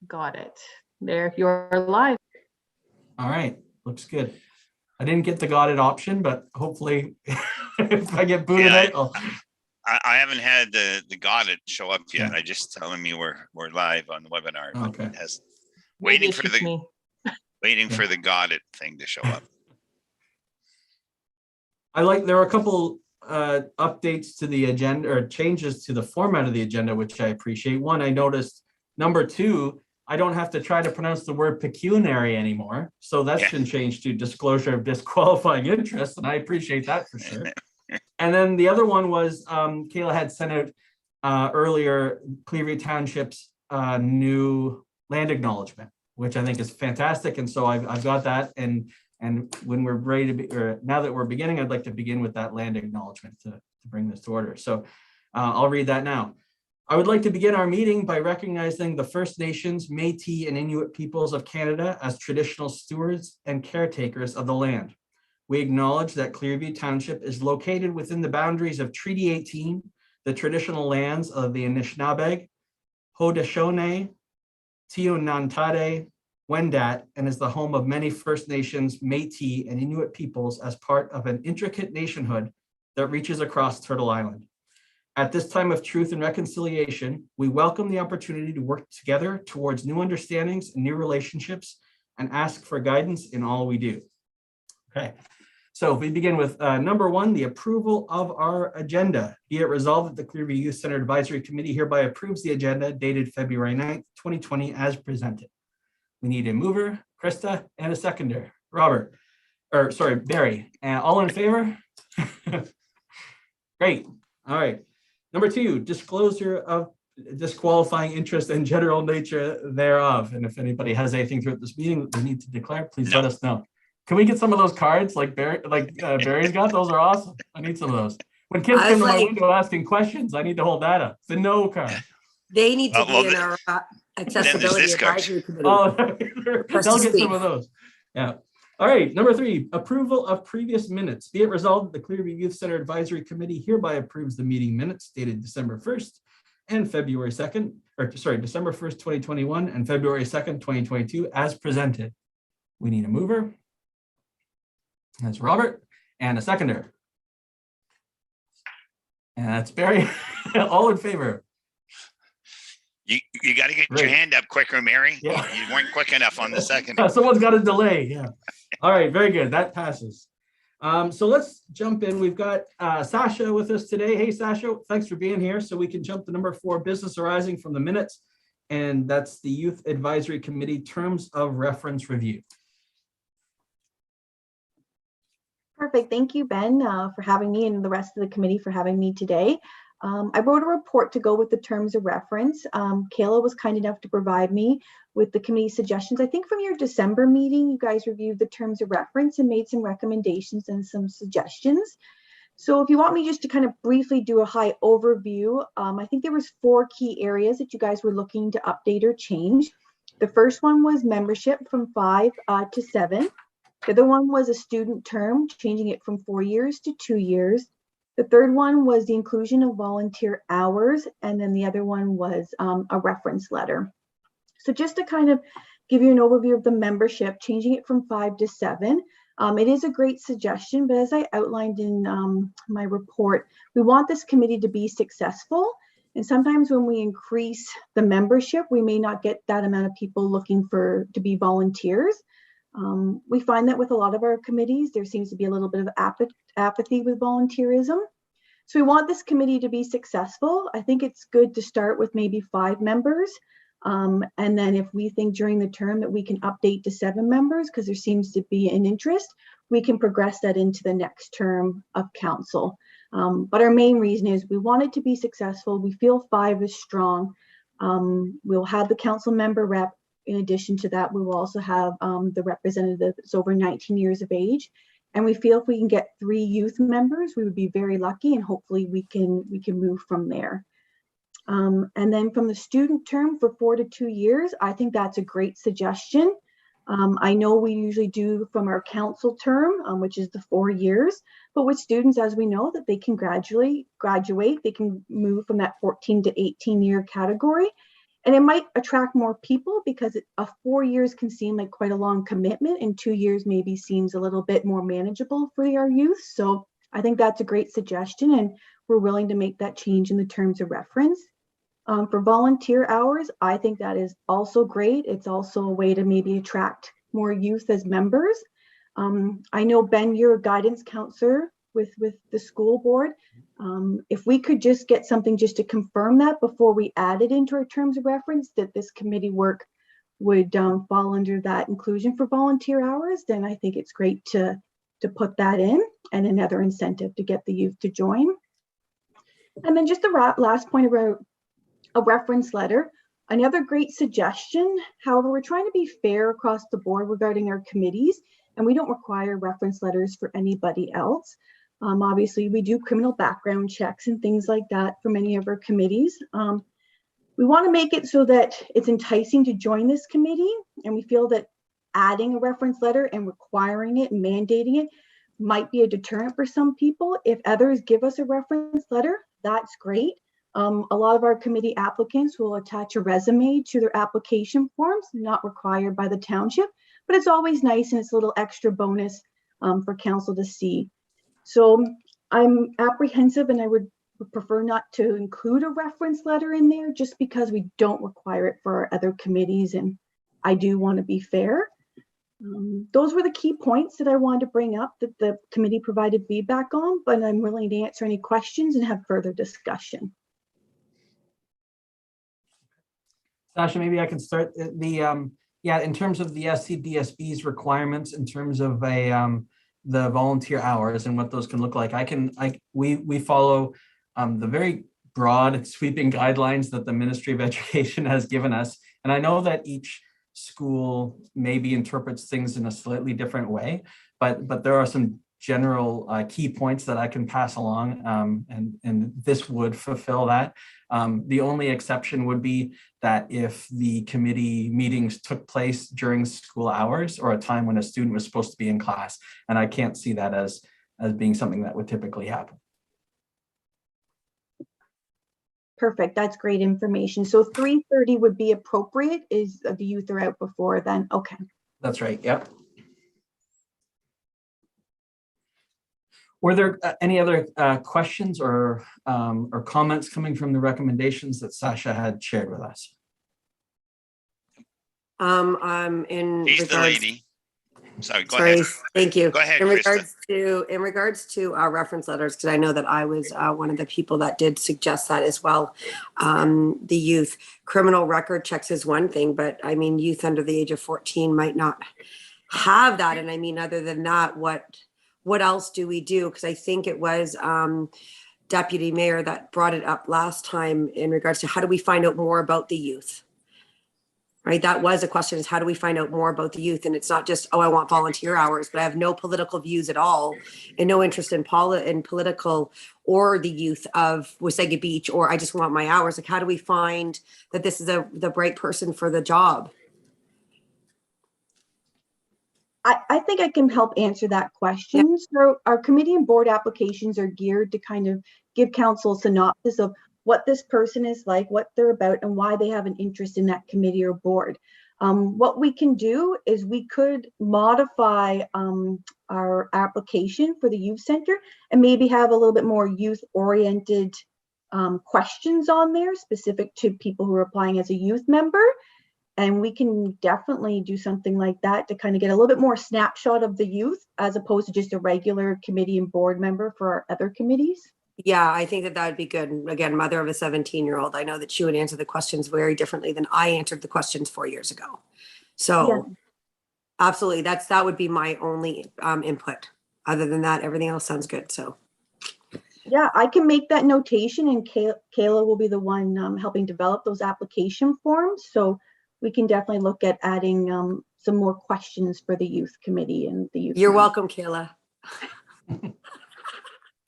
Got it. There, you're live. All right, looks good. I didn't get the got it option, but hopefully if I get booted out, I haven't had the got it show up yet. Yeah. I just telling me we're live on the webinar. But Okay. it has Maybe waiting it's for just the me. for the got it thing to show up. there were a couple updates to the agenda or changes to the format of the agenda, which I appreciate. One, I noticed number 2, I don't have to try to pronounce the word pecuniary anymore. So that's been changed to disclosure of disqualifying interest. And I appreciate that for sure. And then the other one was Kayla had sent out earlier Clearview Township's new land acknowledgement, which I think is fantastic. And so I've got that. And when we're ready to be, or now that we're beginning, I'd like to begin with that land acknowledgement to bring this to order. So I'll read that now. I would like to begin our meeting by recognizing the First Nations, Métis, and Inuit peoples of Canada as traditional stewards and caretakers of the land. We acknowledge that Clearview Township is located within the boundaries of Treaty 18, the traditional lands of the Anishinaabe, Haudenosaunee, Tionantade, Wendat, and is the home of many First Nations, Métis, and Inuit peoples as part of an intricate nationhood that reaches across Turtle Island. At this time of truth and reconciliation, we welcome the opportunity to work together towards new understandings and new relationships and ask for guidance in all we do. Okay, so we begin with number 1, the approval of our agenda. Be it resolved that the Clearview Youth Center Advisory Committee hereby approves the agenda dated February 9th, 2020 as presented. We need a mover, Krista, and a seconder, Barry. All in favor? Great, all right. Number 2, disclosure of disqualifying interest and general nature thereof. And if anybody has anything throughout this meeting that they need to declare, please let us know. Can we get some of those cards like Barry's got? Those are awesome. I need some of those. When kids come to my window asking questions, I need to hold that up. The no card. They need to be in our accessibility advisory committee. Oh, they'll get some of those. Yeah. All right, number 3, approval of previous minutes. Be it resolved that the Clearview Youth Center Advisory Committee hereby approves the meeting minutes dated December 1st and February 2nd, December 1st, 2021 and February 2nd, 2022 as presented. We need a mover. That's Robert, and a seconder. And that's Barry. All in favor. You got to get your hand up quicker, Mary. Yeah. You weren't quick enough on the second. Someone's got a delay. Yeah. All right. Very good. That passes. So let's jump in. We've got Sasha with us today. Hey, Sasha, thanks for being here. So we can jump to number 4, business arising from the minutes. And that's the Youth Advisory Committee Terms of Reference Review. Perfect. Thank you, Ben, for having me, and the rest of the committee for having me today. I wrote a report to go with the terms of reference. Kayla was kind enough to provide me with the committee suggestions. I think from your December meeting, you guys reviewed the terms of reference and made some recommendations and some suggestions. So if you want me just to kind of briefly do a high overview, I think there was 4 key areas that you guys were looking to update or change. The first one was membership from 5 to 7. The other one was a student term, changing it from 4 years to 2 years. The third one was the inclusion of volunteer hours. And then the other one was a reference letter. So just to kind of give you an overview of the membership, changing it from 5 to 7. It is a great suggestion, but as I outlined in my report, we want this committee to be successful. And sometimes when we increase the membership, we may not get that amount of people looking to be volunteers. We find that with a lot of our committees, there seems to be a little bit of apathy with volunteerism. So we want this committee to be successful. I think it's good to start with maybe 5 members. And then if we think during the term that we can update to 7 members, because there seems to be an interest, we can progress that into the next term of council. But our main reason is we want it to be successful. We feel 5 is strong. We'll have the council member rep. In addition to that, we will also have the representative that's over 19 years of age. And we feel if we can get 3 youth members, we would be very lucky, and hopefully we can move from there. And then from the student term for 4 to 2 years, I think that's a great suggestion. I know we usually do from our council term, which is the 4 years, but with students, as we know, that they can graduate, they can move from that 14 to 18 year category. And it might attract more people because 4 years can seem like quite a long commitment, and 2 years maybe seems a little bit more manageable for our youth. So I think that's a great suggestion, and we're willing to make that change in the terms of reference. For volunteer hours, I think that is also great. It's also a way to maybe attract more youth as members. I know, Ben, you're a guidance counselor with the school board. If we could just get something just to confirm that before we add it into our terms of reference, that this committee work would fall under that inclusion for volunteer hours, then I think it's great to put that in, and another incentive to get the youth to join. And then just the last point about a reference letter, another great suggestion. However, we're trying to be fair across the board regarding our committees, and we don't require reference letters for anybody else. Obviously, we do criminal background checks and things like that for many of our committees. We want to make it so that it's enticing to join this committee, and we feel that adding a reference letter and requiring it and mandating it might be a deterrent for some people. If others give us a reference letter, that's great. A lot of our committee applicants will attach a resume to their application forms, not required by the township, but it's always nice, and it's a little extra bonus for council to see. So I'm apprehensive, and I would prefer not to include a reference letter in there just because we don't require it for our other committees, and I do want to be fair. Those were the key points that I wanted to bring up that the committee provided feedback on, but I'm willing to answer any questions and have further discussion. Sasha, maybe I can start in terms of the SCDSB's requirements in terms of the volunteer hours and what those can look like. We follow the very broad and sweeping guidelines that the Ministry of Education has given us. And I know that each school maybe interprets things in a slightly different way, but there are some general key points that I can pass along, and this would fulfill that. The only exception would be that if the committee meetings took place during school hours or a time when a student was supposed to be in class, and I can't see that as being something that would typically happen. Perfect, that's great information. So 3:30 would be appropriate, is the youth are out before then? Okay. That's right, yep. Were there any other questions or comments coming from the recommendations that Sasha had shared with us? In He's the regards, lady. Sorry, go sorry, ahead. thank you. Go ahead, In Krista. regards to our reference letters, because I know that I was one of the people that did suggest that as well. The youth criminal record checks is one thing, but I mean, youth under the age of 14 might not have that. And I mean, other than that, what else do we do? Because I think it was Deputy Mayor that brought it up last time in regards to how do we find out more about the youth? Right, that was a question, is how do we find out more about the youth? And it's not just, oh, I want volunteer hours, but I have no political views at all and no interest in political or the youth of Wasaga Beach, or I just want my hours. Like, how do we find that this is the right person for the job? I think I can help answer that question. Yeah. So our committee and board applications are geared to kind of give council a synopsis of what this person is like, what they're about, and why they have an interest in that committee or board. What we can do is we could modify our application for the youth center and maybe have a little bit more youth-oriented questions on there specific to people who are applying as a youth member. And we can definitely do something like that to kind of get a little bit more snapshot of the youth as opposed to just a regular committee and board member for our other committees. Yeah, I think that would be good. And again, mother of a 17-year-old, I know that she would answer the questions very differently than I answered the questions 4 years ago. So yeah. Absolutely, that would be my only input. Other than that, everything else sounds good. So yeah, I can make that notation, and Kayla will be the one helping develop those application forms. So we can definitely look at adding some more questions for the youth committee and the youth. You're welcome, Kayla.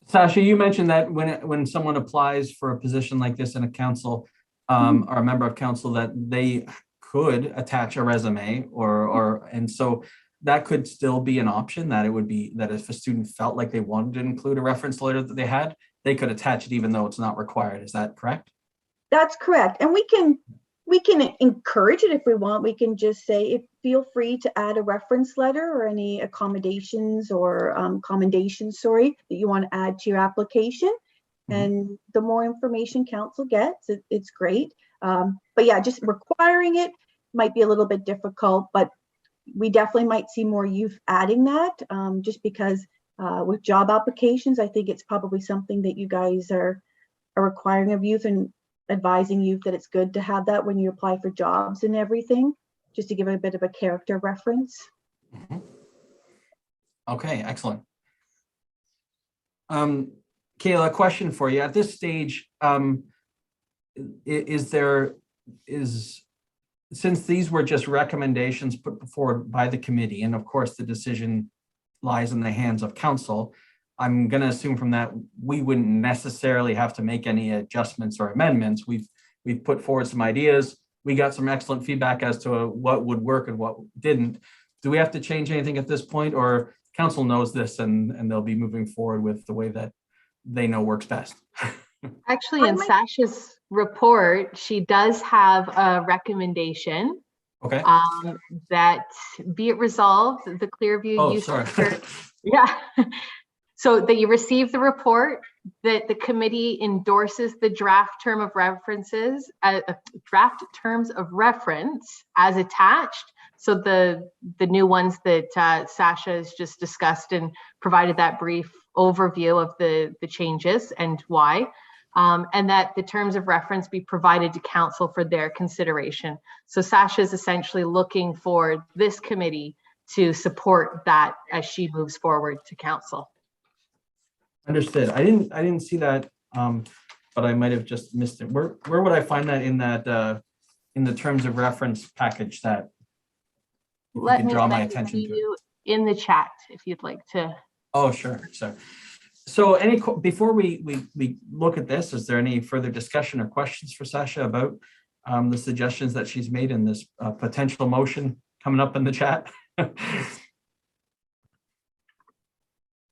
Sasha, you mentioned that when someone applies for a position like this in a council or a member of council, that they could attach a resume and so that could still be an option, that it would be that if a student felt like they wanted to include a reference letter that they had, they could attach it even though it's not required. Is that correct? That's correct. And we can We can encourage it if we want. We can just say, feel free to add a reference letter or any accommodations or commendations, that you want to add to your application. And the more information council gets, it's great. But yeah, just requiring it might be a little bit difficult, but we definitely might see more youth adding that, just because with job applications, I think it's probably something that you guys are requiring of youth and advising youth that it's good to have that when you apply for jobs and everything, just to give a bit of a character reference. Okay, excellent. Kayla, a question for you. At this stage, since these were just recommendations put forward by the committee, and of course the decision lies in the hands of council, I'm going to assume from that we wouldn't necessarily have to make any adjustments or amendments. We've put forward some ideas. We got some excellent feedback as to what would work and what didn't. Do we have to change anything at this point, or council knows this and they'll be moving forward with the way that they know works best? Actually, in Sasha's report, she does have a recommendation. Okay. That be it resolved, the Clearview Youth Center, so that you receive the report, that the committee endorses the draft term of references, draft terms of reference as attached. So the new ones that Sasha has just discussed and provided that brief overview of the changes and why. And that the terms of reference be provided to council for their consideration. So Sasha is essentially looking for this committee to support that as she moves forward to council. Understood. I didn't see that, but I might have just missed it. Where would I find that in the terms of reference package that you can draw my attention to? You in the chat if you'd like to. Oh, sure. So before we look at this, is there any further discussion or questions for Sasha about the suggestions that she's made in this potential motion coming up in the chat?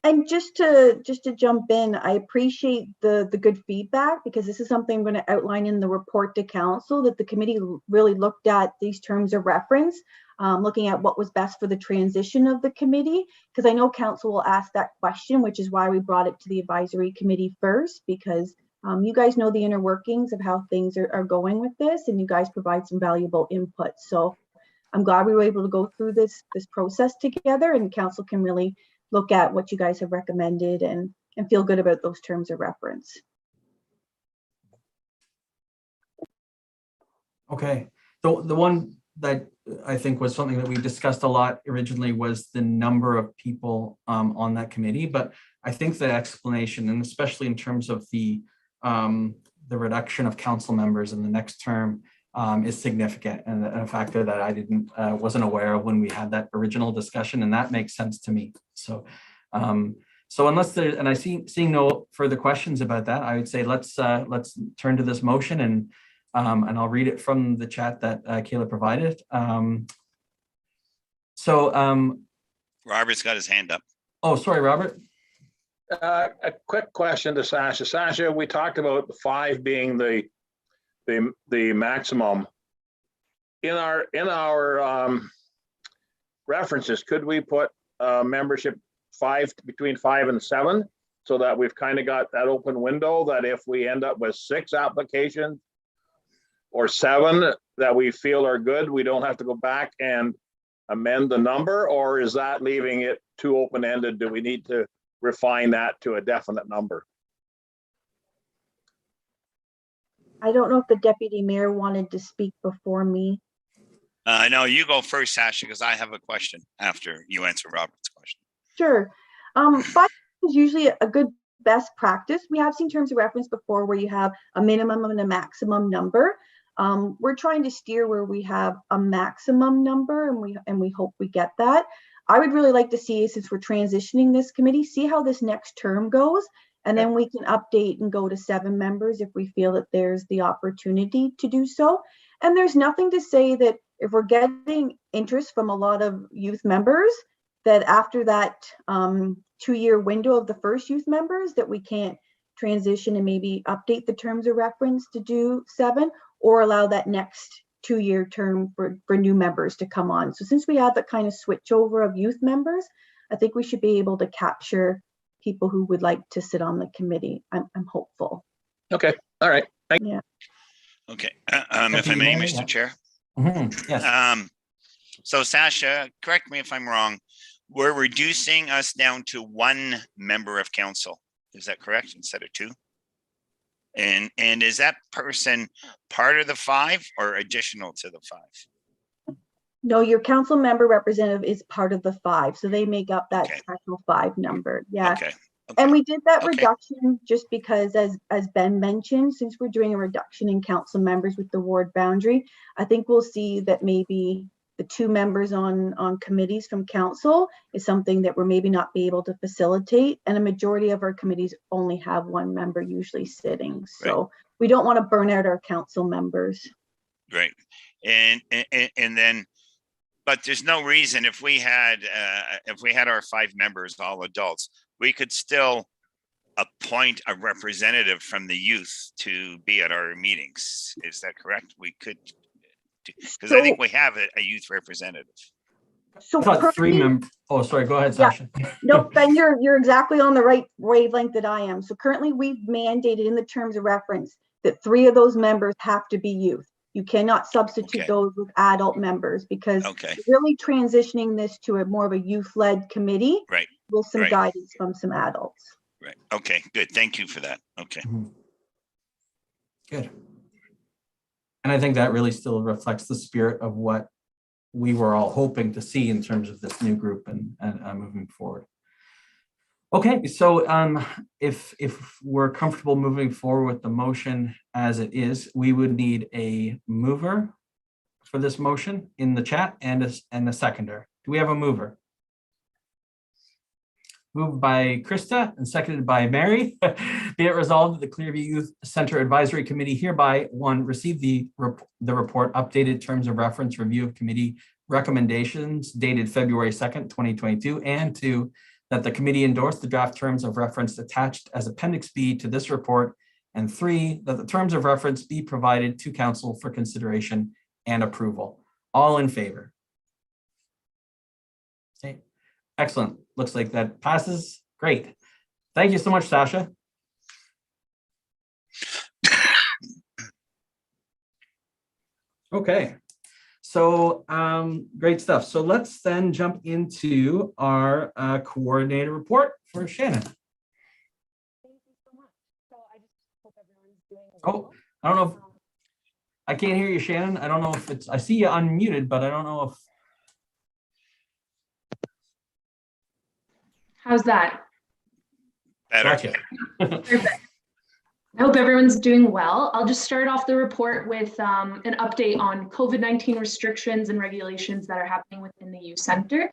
And just to jump in, I appreciate the good feedback, because this is something I'm going to outline in the report to council, that the committee really looked at these terms of reference, looking at what was best for the transition of the committee, because I know council will ask that question, which is why we brought it to the advisory committee first, because you guys know the inner workings of how things are going with this, and you guys provide some valuable input. So I'm glad we were able to go through this process together, and council can really look at what you guys have recommended and feel good about those terms of reference. Okay. The one that I think was something that we discussed a lot originally was the number of people on that committee, but I think the explanation, and especially in terms of the reduction of council members in the next term, is significant, and a factor that I wasn't aware of when we had that original discussion, and that makes sense to me. So unless there, and seeing no further questions about that, I would say let's turn to this motion, and I'll read it from the chat that Kayla provided. Robert's got his hand up. Oh, sorry, Robert. A quick question to Sasha. Sasha, we talked about 5 being the maximum. In our references, could we put membership 5 between 5 and 7, so that we've kind of got that open window that if we end up with 6 applications or 7 that we feel are good, we don't have to go back and amend the number? Or is that leaving it too open-ended? Do we need to refine that to a definite number? I don't know if the deputy mayor wanted to speak before me. No, you go first, Sasha, because I have a question after you answer Robert's question. Sure. 5 is usually a good best practice. We have seen terms of reference before where you have a minimum and a maximum number. We're trying to steer where we have a maximum number, and we hope we get that. I would really like to see, since we're transitioning this committee, see how this next term goes, and then we can update and go to 7 members if we feel that there's the opportunity to do so. And there's nothing to say that if we're getting interest from a lot of youth members, that after that 2-year window of the first youth members, that we can't transition and maybe update the terms of reference to do 7, or allow that next 2-year term for new members to come on. So since we had that kind of switchover of youth members, I think we should be able to capture people who would like to sit on the committee. I'm hopeful. Okay, all right. Yeah. Okay, if I may, Mary, Mr. yeah. Chair. Yes. So Sasha, correct me if I'm wrong, we're reducing us down to 1 member of council. Is that correct? Instead of 2? And is that person part of the 5 or additional to the 5? No, your council member representative is part of the 5. So they make up that Okay. special 5 number. Yeah. Okay. And we did that Okay. reduction just because, as Ben mentioned, since we're doing a reduction in council members with the ward boundary, I think we'll see that maybe the 2 members on committees from council is something that we're maybe not be able to facilitate. And a majority of our committees only have 1 member usually sitting. So we don't want to burn out our council members. Great. And then, but there's no reason if we had our 5 members, all adults, we could still appoint a representative from the youth to be at our meetings. Is that correct? We could, because I think we have a youth representative. So I thought 3 currently- members. Oh, sorry. Go ahead, Sasha. No, Ben, you're exactly on the right wavelength that I am. So currently we've mandated in the terms of reference that 3 of those members have to be youth. You cannot substitute Okay. those with adult members because Okay. we're really transitioning this to a more of a youth-led committee Right. with some Right. guidance from some adults. Right. Okay, good. Thank you for that. Okay. Good. And I think that really still reflects the spirit of what we were all hoping to see in terms of this new group and moving forward. Okay, so if we're comfortable moving forward with the motion as it is, we would need a mover for this motion in the chat and a seconder. Do we have a mover? Moved by Krista and seconded by Mary. Be it resolved that the Clearview Youth Center Advisory Committee hereby 1, receive the report updated terms of reference review of committee recommendations dated February 2nd, 2022, and 2, that the committee endorse the draft terms of reference attached as Appendix B to this report, and 3, that the terms of reference be provided to council for consideration and approval. All in favor? Okay. Excellent. Looks like that passes. Great. Thank you so much, Sasha. Okay. So great stuff. So let's then jump into our coordinator report for Shannon. Thank you so much. So I just hope everyone's doing well. Oh, I don't know if I can't hear you, Shannon. I don't know if it's, I see you unmuted, but I don't know if. How's that? Better. Gotcha. Perfect. I hope everyone's doing well. I'll just start off the report with an update on COVID-19 restrictions and regulations that are happening within the youth center.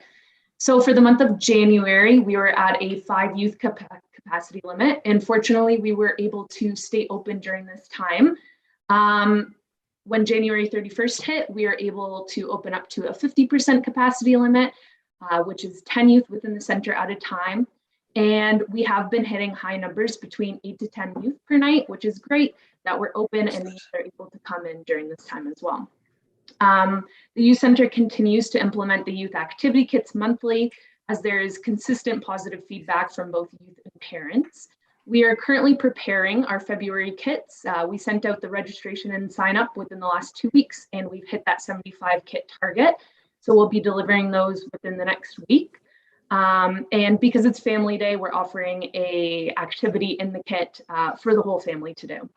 So for the month of January, we were at a 5 youth capacity limit. And fortunately, we were able to stay open during this time. When January 31st hit, we were able to open up to a 50% capacity limit, which is 10 youth within the center at a time. And we have been hitting high numbers between 8 to 10 youth per night, which is great that we're open and they're able to come in during this time as well. The youth center continues to implement the youth activity kits monthly as there is consistent positive feedback from both youth and parents. We are currently preparing our February kits. We sent out the registration and sign up within the last 2 weeks, and we've hit that 75 kit target. So we'll be delivering those within the next week. And because it's Family Day, we're offering a activity in the kit for the whole family to do.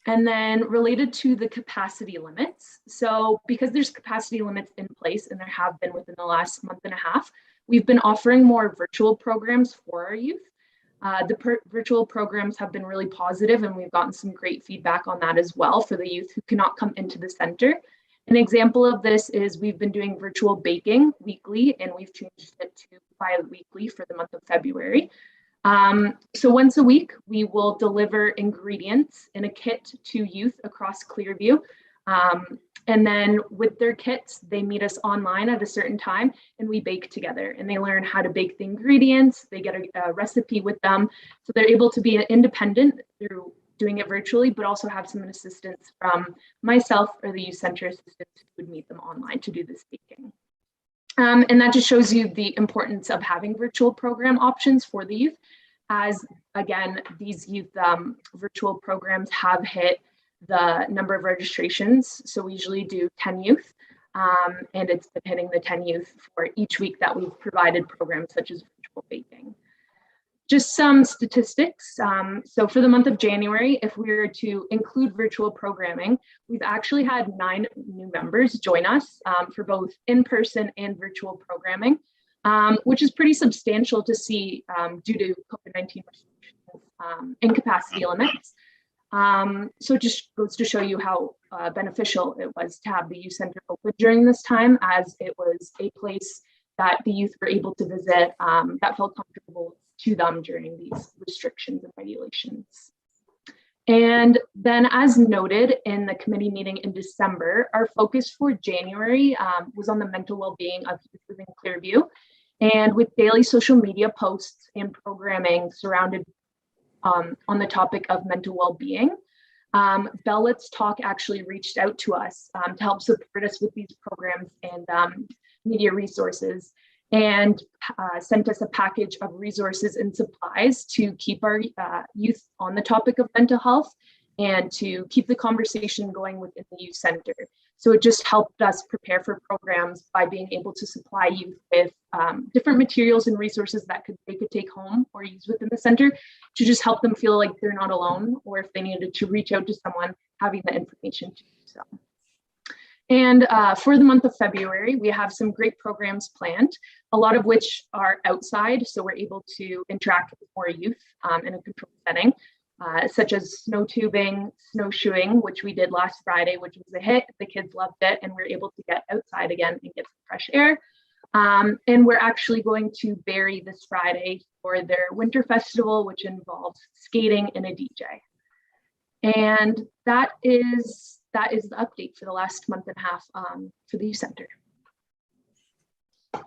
And then related to the capacity limits. So because there's capacity limits in place, and there have been within the last month and a half, we've been offering more virtual programs for our youth. The virtual programs have been really positive, and we've gotten some great feedback on that as well for the youth who cannot come into the center. An example of this is we've been doing virtual baking weekly, and we've changed it to bi-weekly for the month of February. So once a week, we will deliver ingredients in a kit to youth across Clearview. And then with their kits, they meet us online at a certain time and we bake together, and they learn how to bake the ingredients. They get a recipe with them. So they're able to be independent through doing it virtually, but also have some assistance from myself or the youth center assistants who would meet them online to do the speaking. And that just shows you the importance of having virtual program options for the youth, as again, these youth virtual programs have hit the number of registrations. So we usually do 10 youth, and it's been hitting the 10 youth for each week that we've provided programs such as virtual baking. Just some statistics. So for the month of January, if we were to include virtual programming, we've actually had 9 new members join us for both in-person and virtual programming, which is pretty substantial to see due to COVID-19 restrictions and capacity limits. So it just goes to show you how beneficial it was to have the youth center open during this time, as it was a place that the youth were able to visit that felt comfortable to them during these restrictions and regulations. And then, as noted in the committee meeting in December, our focus for January was on the mental well-being of youth within Clearview. And with daily social media posts and programming surrounded on the topic of mental well-being, Bell Let's Talk actually reached out to us to help support us with these programs and media resources, and sent us a package of resources and supplies to keep our youth on the topic of mental health and to keep the conversation going within the youth center. So it just helped us prepare for programs by being able to supply youth with different materials and resources that they could take home or use within the center to just help them feel like they're not alone, or if they needed to reach out to someone, having the information to do so. And for the month of February, we have some great programs planned, a lot of which are outside, so we're able to interact with more youth in a controlled setting, such as snow tubing, snowshoeing, which we did last Friday, which was a hit. The kids loved it, and we're able to get outside again and get some fresh air. And we're actually going to Barrie this Friday for their winter festival, which involves skating and a DJ. And that is the update for the last month and a half for the youth center.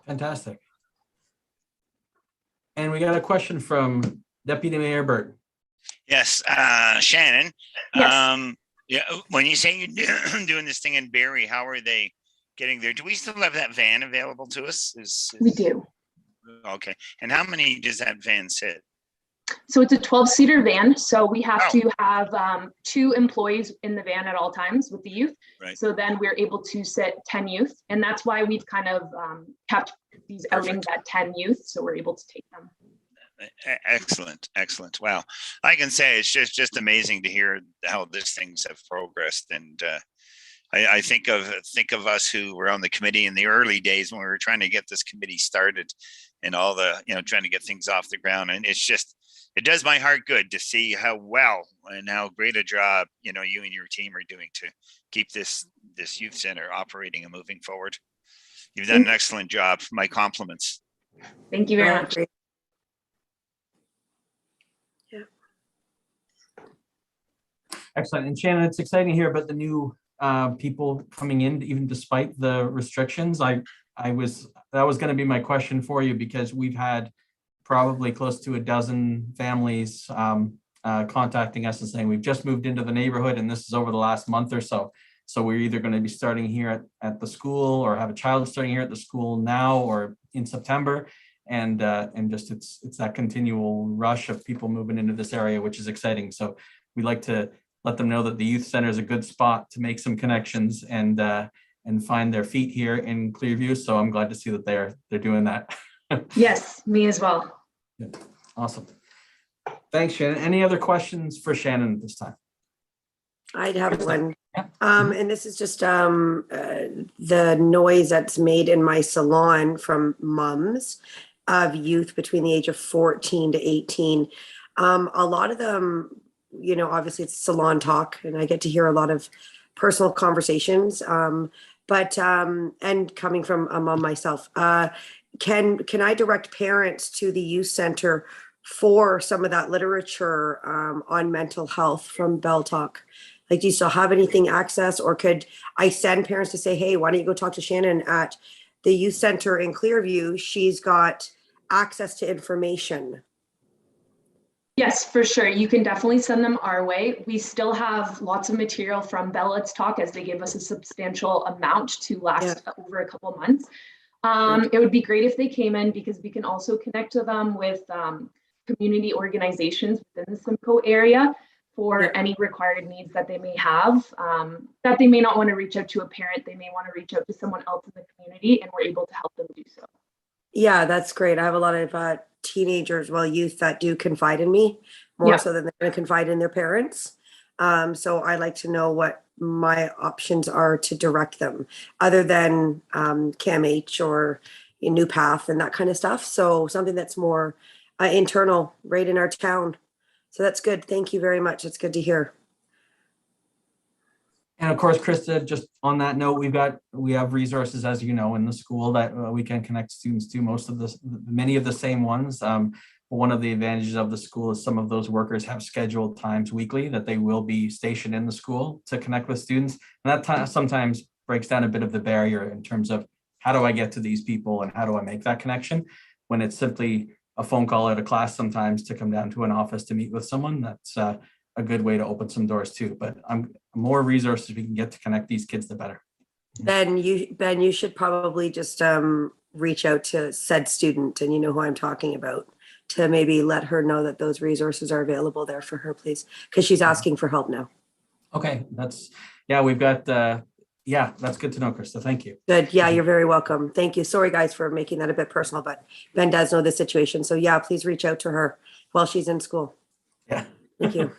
Fantastic. And we got a question from Deputy Mayor Burt. Yes, Shannon. Yes. Yeah, when you say you're doing this thing in Barrie, how are they getting there? Do we still have that van available to us? We do. Okay. And how many does that van sit? So it's a 12-seater van. So we have to have 2 employees in the van at all times with the youth. Right. So then we're able to sit 10 youth. And that's why we've kind of kept these outings at 10 youth. So we're able to take them. Excellent. Excellent. Wow. I can say it's just amazing to hear how these things have progressed. And I think of us who were on the committee in the early days when we were trying to get this committee started and all the, trying to get things off the ground. And it's just, it does my heart good to see how well and how great a job, you and your team are doing to keep this youth center operating and moving forward. You've done an excellent job. My compliments. Thank you very much. Yeah. Excellent. And Shannon, it's exciting to hear about the new people coming in, even despite the restrictions. That was going to be my question for you, because we've had probably close to a dozen families contacting us and saying we've just moved into the neighborhood, and this is over the last month or so. So we're either going to be starting here at the school, or have a child starting here at the school now or in September, and just it's that continual rush of people moving into this area, which is exciting. So we'd like to let them know that the youth center is a good spot to make some connections and find their feet here in Clearview. So I'm glad to see that they're doing that. Yes, me as well. Yeah. Awesome. Thanks, Shannon. Any other questions for Shannon at this time? I'd have one. Yeah. And this is just the noise that's made in my salon from moms of youth between the age of 14 to 18. A lot of them, obviously it's salon talk, and I get to hear a lot of personal conversations. But coming from a mom myself, can I direct parents to the youth center for some of that literature on mental health from Bell Talk? Like, do you still have anything access, or could I send parents to say, hey, why don't you go talk to Shannon at the youth center in Clearview? She's got access to information. Excellent. Excellent. Well, I can say it's just amazing to hear how this things have progressed. And I think of, think of us who were on the committee in the early days when we were trying to get this committee started and all the, trying to get things off the ground. And it's just, it does my heart good to see how well and how great a job, you and your team are doing to keep this youth center operating and moving forward. You've done an excellent job. My compliments. Yes, for sure. You can definitely send them our way. We still have lots of material from Bell Let's Talk, as they give us a substantial amount to last over a couple months. It would be great if they came in, because we can also connect to them with community organizations within the Simcoe area for any required needs that they may have, that they may not want to reach out to a parent. They may want to reach out to someone else in the community, and we're able to help them do so. Yeah, that's great. I have a lot of teenagers, youth that do confide in me more so than they're going to confide in their parents. So I like to know what my options are to direct them, other than CAMH or New Path and that kind of stuff. So something that's more internal, right in our town. So that's good. Thank you very much. It's good to hear. And of course, Krista, just on that note, we have resources, as you know, in the school that we can connect students to. Many of the same ones. One of the advantages of the school is some of those workers have scheduled times weekly that they will be stationed in the school to connect with students. And that time sometimes breaks down a bit of the barrier in terms of how do I get to these people and how do I make that connection, when it's simply a phone call at a class sometimes to come down to an office to meet with someone. That's a good way to open some doors too. But more resources we can get to connect these kids, the better. Ben, you should probably just reach out to said student, and you know who I'm talking about, to maybe let her know that those resources are available there for her, please, because she's asking for help now. Okay, we've got, that's good to know, Krista. Thank you. Good. Yeah, you're very welcome. Thank you. Sorry, guys, for making that a bit personal, but Ben does know the situation. So yeah, please reach out to her while she's in school. Yeah. Thank you.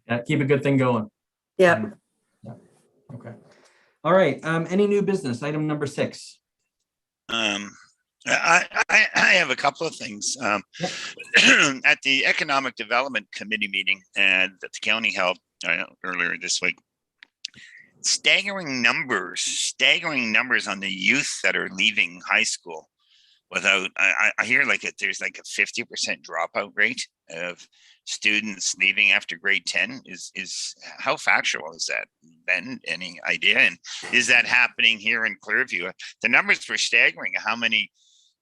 Yeah, keep a good thing going. Yeah. Yeah. Okay. All right. Any new business? Item number 6. I have a couple of things. At the Economic Development Committee meeting that the county held earlier this week, staggering numbers on the youth that are leaving high school without, I hear there's like a 50% dropout rate of students leaving after grade 10. Is how factual is that, Ben? Any idea? And is that happening here in Clearview? The numbers were staggering, how many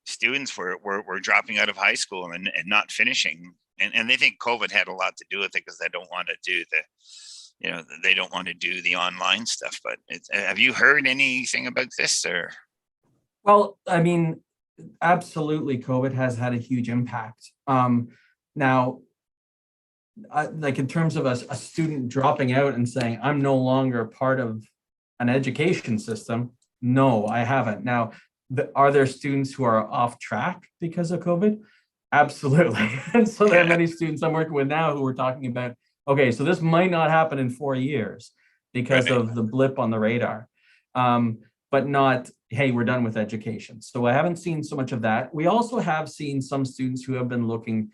students were dropping out of high school and not finishing. And they think COVID had a lot to do with it, because they don't want to do they don't want to do the online stuff. But have you heard anything about this? Or? Well, I mean, absolutely, COVID has had a huge impact. Now, like in terms of a student dropping out and saying, I'm no longer part of an education system, no, I haven't. Now, are there students who are off track because of COVID? Absolutely. And so there are many students I'm working with now who are talking about, okay, so this might not happen in 4 years because of the blip on the radar. But not, hey, we're done with education. So I haven't seen so much of that. We also have seen some students who have been looking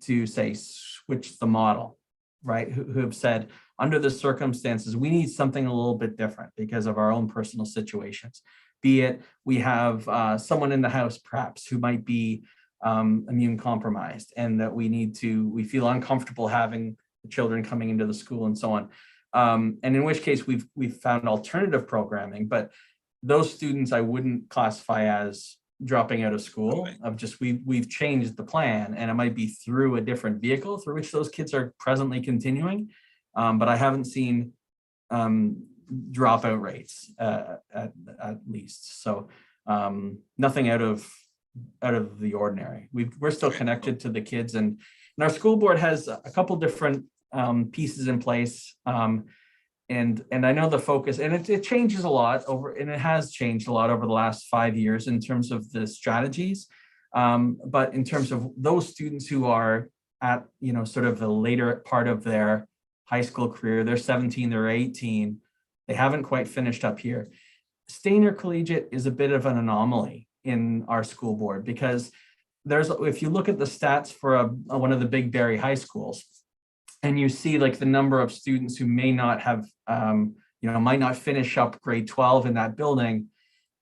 to, say, switch the model, right? Who have said, under the circumstances, we need something a little bit different because of our own personal situations. Be it we have someone in the house perhaps who might be immune compromised, and that we feel uncomfortable having the children coming into the school and so on. And in which case we've found alternative programming, but those students I wouldn't classify as dropping out of school. Of just we've changed the plan, and it might be through a different vehicle through which those kids are presently continuing. But I haven't seen dropout rates at least. So nothing out of the ordinary. We're still connected to the kids, and our school board has a couple different pieces in place. And I know the focus, and it changes a lot and it has changed a lot over the last 5 years in terms of the strategies. But in terms of those students who are at, sort of the later part of their high school career, they're 17, they're 18, they haven't quite finished up here. Stainer Collegiate is a bit of an anomaly in our school board, because if you look at the stats for one of the big Barrie high schools, and you see like the number of students who may not have, might not finish up grade 12 in that building,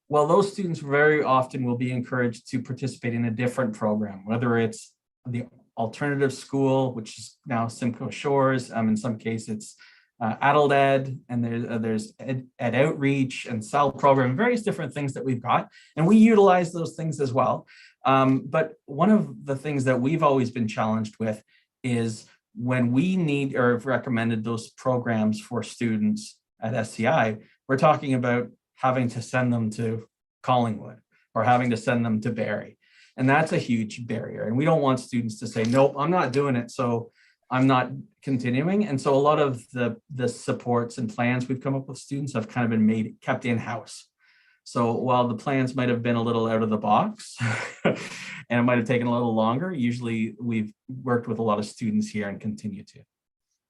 well, those students very often will be encouraged to participate in a different program, whether it's the alternative school, which is now Simcoe Shores. In some cases, it's adult ed, and there's ed outreach and cell program, various different things that we've got, and we utilize those things as well. But one of the things that we've always been challenged with is when we need or have recommended those programs for students at SCI, we're talking about having to send them to Collingwood or having to send them to Barrie. And that's a huge barrier. And we don't want students to say, nope, I'm not doing it, so I'm not continuing. And so a lot of the supports and plans we've come up with students have kind of been kept in-house. So while the plans might have been a little out of the box and it might have taken a little longer, usually we've worked with a lot of students here and continue to.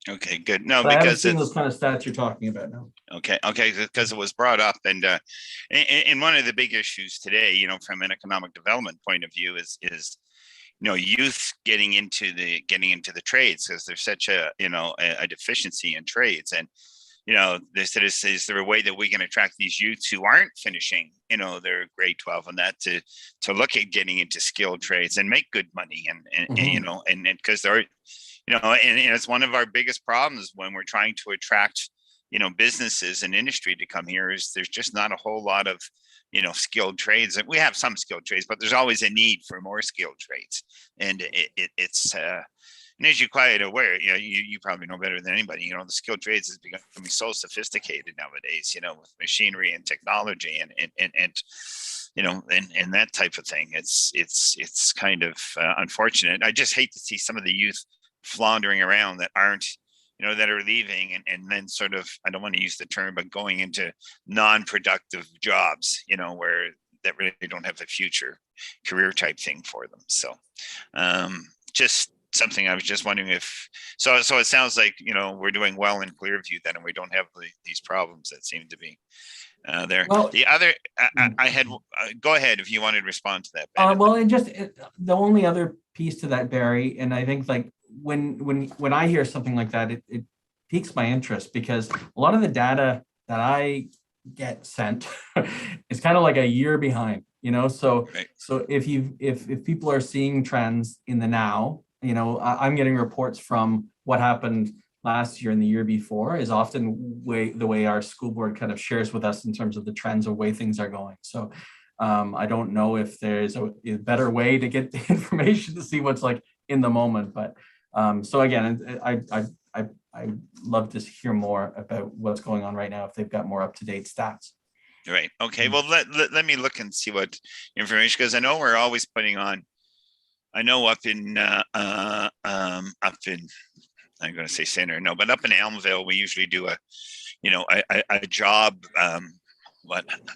Okay, good. No, But I haven't because seen it's those kind of stats you're talking about now. okay, because it was brought up, and one of the big issues today, you know, from an economic development point of view, is you know, youth getting into the trades, because there's such a, you know, a deficiency in trades. And you know, they said, is there a way that we can attract these youths who aren't finishing, you know, their grade 12 and that to look at getting into skilled trades and make good money, and you know, and because they're, you know, and it's one of our biggest problems when we're trying to attract, you know, businesses and industry to come here, is there's just not a whole lot of, you know, skilled trades. And we have some skilled trades, but there's always a need for more skilled trades. And it's and as you're quite aware, you know, you probably know better than anybody, you know, the skilled trades is becoming so sophisticated nowadays, you know, with machinery and technology and you know, and that type of thing. It's kind of unfortunate. I just hate to see some of the youth floundering around that aren't, you know, that are leaving and then sort of, I don't want to use the term, but going into non-productive jobs, you know, where that really don't have a future career type thing for them. So just something I was just wondering if, so it sounds like, you know, we're doing well in Clearview then, and we don't have these problems that seem to be there. Well, the other, I had, go ahead if you wanted to respond to that, Ben. Well, and just the only other piece to that, Barry, and I think like when I hear something like that, it piques my interest, because a lot of the data that I get sent is kind of like a year behind, you know. So right. So if people are seeing trends in the now, you know, I'm getting reports from what happened last year and the year before is often the way our school board kind of shares with us in terms of the trends of way things are going. So I don't know if there's a better way to get the information to see what's like in the moment, but so again, I love to hear more about what's going on right now if they've got more up-to-date stats. Right. Okay. Well, let me look and see what information, because I know we're always putting on. I know up in I'm going to say center, no, but up in Elmville, we usually do a job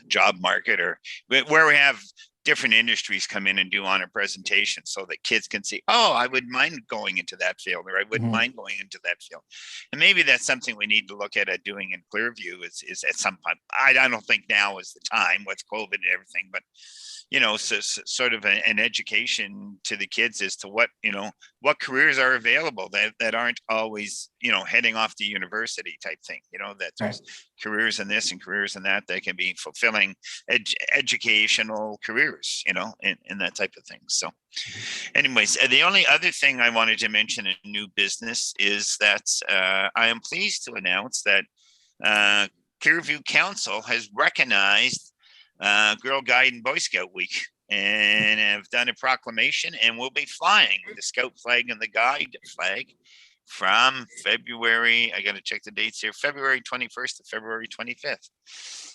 job market, or where we have different industries come in and do on a presentation so that kids can see, oh, I wouldn't mind going into that field, or I wouldn't mind going into that field. And maybe that's something we need to look at doing in Clearview is at some point. I don't think now is the time with COVID and everything, but you know, so sort of an education to the kids as to what, you know, what careers are available that aren't always, you know, heading off to university type thing, you know, that there's careers in this and careers in that can be fulfilling educational careers, you know, and that type of thing. So anyways, the only other thing I wanted to mention in new business is that I am pleased to announce that Clearview Council has recognized Girl Guide and Boy Scout Week, and have done a proclamation, and we'll be flying the Scout flag and the Guide flag from February, I got to check the dates here, February 21st to February 25th.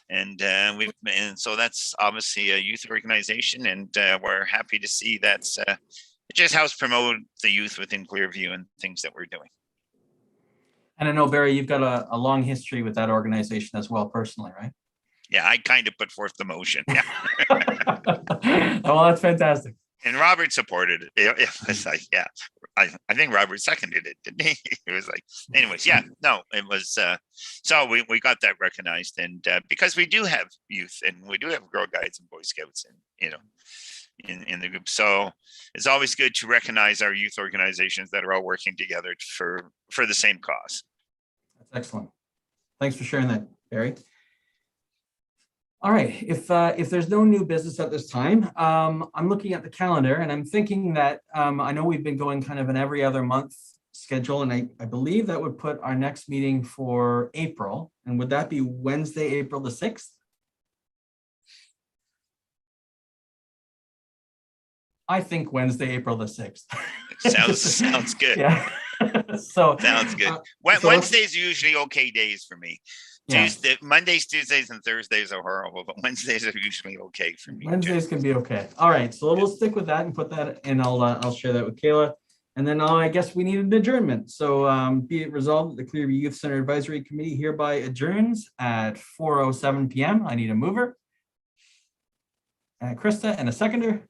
And so that's obviously a youth organization, and we're happy to see that's it just helps promote the youth within Clearview and things that we're doing. And I know, Barry, you've got a long history with that organization as well, personally, right? Yeah, I kind of put forth the motion. Yeah. Well, that's fantastic. And Robert supported it. It was like, yeah, I think Robert seconded it, didn't he? It was like, anyways, yeah, no, it was. So we got that recognized, and because we do have youth, and we do have Girl Guides and Boy Scouts, and you know, in the group. So it's always good to recognize our youth organizations that are all working together for the same cause. That's excellent. Thanks for sharing that, Barry. All right, if there's no new business at this time, I'm looking at the calendar and I'm thinking that I know we've been going kind of an every other month schedule, and I believe that would put our next meeting for April. And would that be Wednesday, April the 6th? I think Wednesday, April the 6th. Sounds good. Yeah. So Sounds good. so let's- Wednesdays are usually okay days for me. Yeah. Mondays, Tuesdays, and Thursdays are horrible, but Wednesdays are usually okay for me. too. Wednesdays can be okay. All right, so we'll stick with that and put that, and I'll share that with Kayla. And then I guess we need an adjournment. So be it resolved that the Clearview Youth Center Advisory Committee hereby adjourns at 4:07 p.m. I need a mover. Krista and a seconder.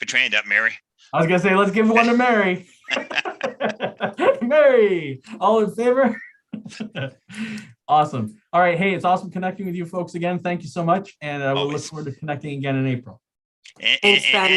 Put your hand up, Mary. I was gonna say, let's give one to Mary. Mary, all in favor? Awesome. All right. Hey, it's awesome connecting with you folks again. Thank you so much. And we'll look Always. forward to connecting again in April. And, Thanks, Ben.